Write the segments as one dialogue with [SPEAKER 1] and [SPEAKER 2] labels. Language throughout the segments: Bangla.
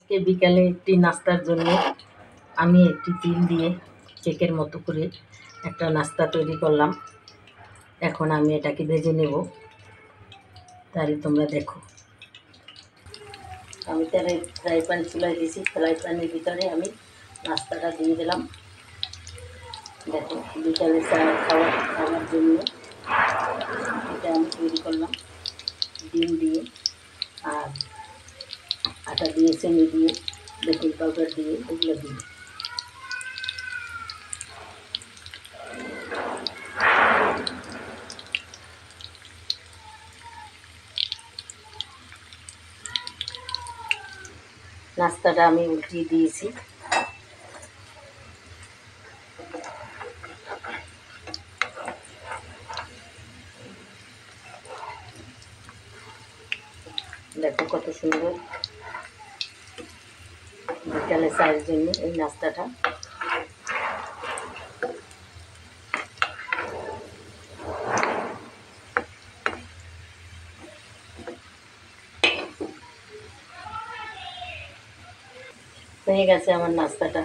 [SPEAKER 1] বিকালে একটি নাস্তার জন্য আমি একটি তিল দিয়ে কেকের মতো করে একটা নাস্তা তৈরি করলাম। এখন আমি এটাকে ভেজে নেব, তাহলে তোমরা দেখো। আমি তাহলে ফ্রাই প্যান চুলায় দিয়েছি, ফ্রাই প্যানের ভিতরে আমি নাস্তাটা দিয়ে দিলাম। দেখো, বিকালে খাওয়ার জন্য এটা আমি তৈরি করলাম ডিম দিয়ে, আর আটা দিয়ে, চিনি দিয়ে, বেকিং পাউডার দিয়ে, এগুলো দিয়ে। নাস্তাটা আমি উল্টিয়ে দিয়েছি। দেখো কত সুন্দর বিকালে চায়ের জন্য এই নাস্তাটা। হয়ে গেছে আমার নাস্তাটা,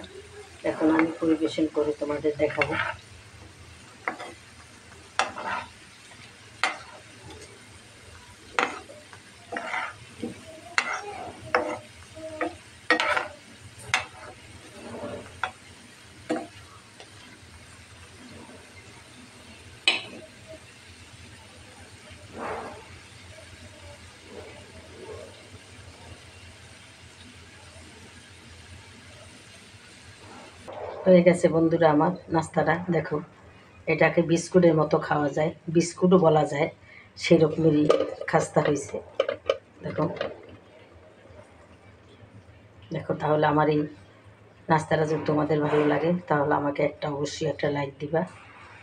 [SPEAKER 1] এখন আমি পরিবেশন করে তোমাদের দেখাবো। হয়ে গেছে বন্ধুরা আমার নাস্তাটা। দেখো, এটাকে বিস্কুটের মতো খাওয়া যায়, বিস্কুটও বলা যায়, সেরকমেরই খাস্তা হয়েছে। দেখো দেখো তাহলে আমার এই নাস্তাটা যদি তোমাদের ভালো লাগে, তাহলে আমাকে অবশ্যই একটা লাইক দিবা,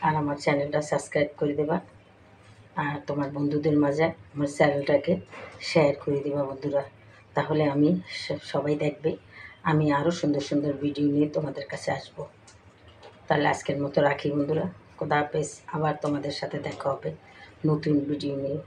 [SPEAKER 1] আর আমার চ্যানেলটা সাবস্ক্রাইব করে দেবা, আর তোমার বন্ধুদের মাঝে আমার চ্যানেলটাকে শেয়ার করে দেবা বন্ধুরা। তাহলে আমি সবাই দেখবে, আমি আরও সুন্দর সুন্দর ভিডিও নিয়ে তোমাদের কাছে আসব। তাহলে আজকের মতো রাখি বন্ধুরা, খোদা হাফেজ। আবার তোমাদের সাথে দেখা হবে নতুন ভিডিও নিয়ে।